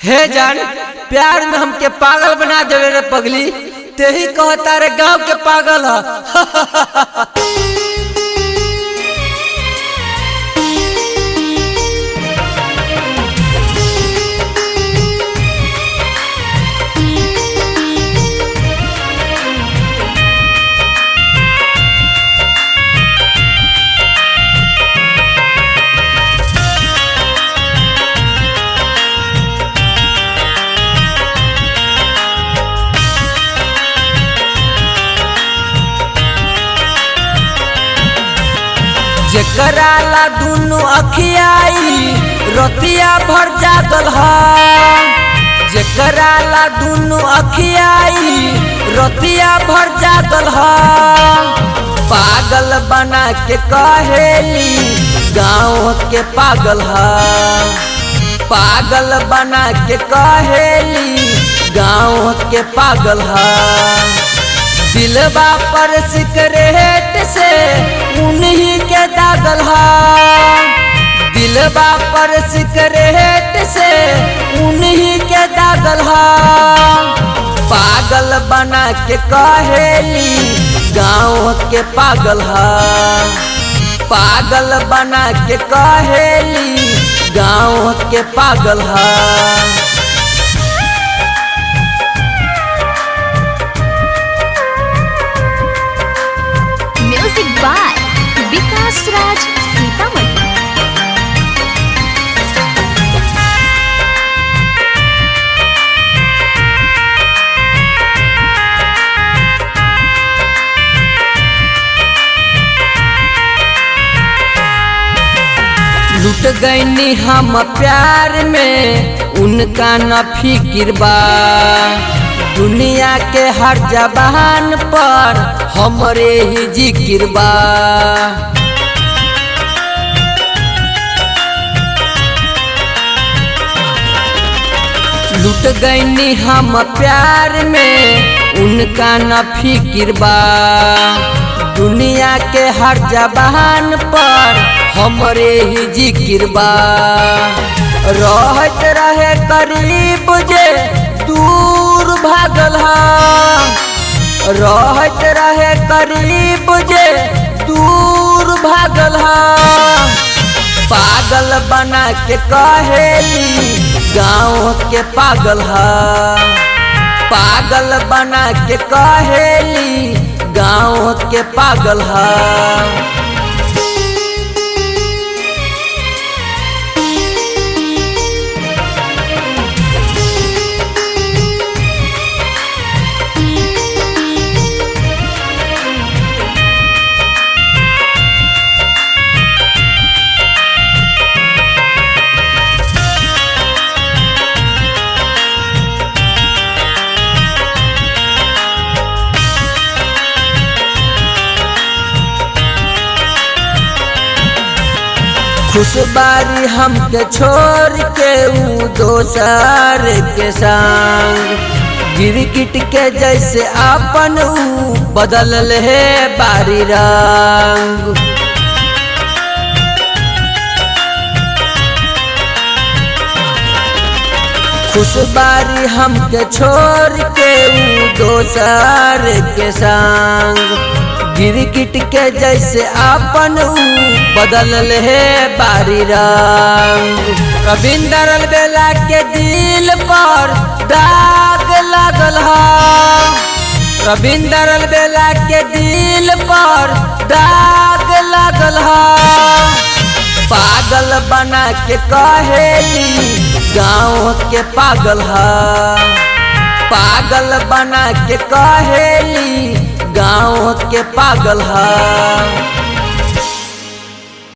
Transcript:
हे जान प्यार में हमके पागल बना देवे रे पगली, ते ही कहता रे गाँव के पागल ह। जेकरा ला दुनु अखियाई रतिया भर जागल ह, जेकरा ला दुनु अखियाई रतिया भर जागल ह। पागल बना के कहेली गाँव के पागल ह, पागल बना के कहेली गाँव के पागल ह। दिलवा पर सिकरेट से उन्हीं के दागल हा, दिलवा पर सिकरेट से उन्हीं के दागल हा। पागल बना के कहेली गाँव के पागल हा, पागल बना के कहेली गाँव के पागल हा। म्यूजिक बाय विकास राज सीतामढ़ी। लुट गईनी हम प्यार में उनका न फिक्र बा, दुनिया के हर जबान पर हमरे ही जिक्र बा। लुट गईनी हम प्यार में उनका न फिक्र बा, दुनिया के हर जबान पर हमरे ही जिक्र बा। रहत रहे करीब जे दूर भागल हा, रहत रहे करीब जे दूर भागल हा। पागल बना के कहेली गाँव के पागल हा, पागल बना के कहेली गाँव के पागल हा। खुशबारी हमके छोड़ के ऊ दोसर के संग गिरगिट के जैसे अपन ऊ बदल है बारी रंग। खुशबारी हमके छोड़ के ऊ दोसर के संग गिरगिट के जैसे अपन ऊ बदल है बारी रंग। रविंदर अलबेला के दिल पर दाग लगल हा, रविंदर अलबेला के दिल पर दाग लगल हा। पागल बना के कहेली गाँव के पागल हा, पागल बना के कहेली गाँव के पागल हा।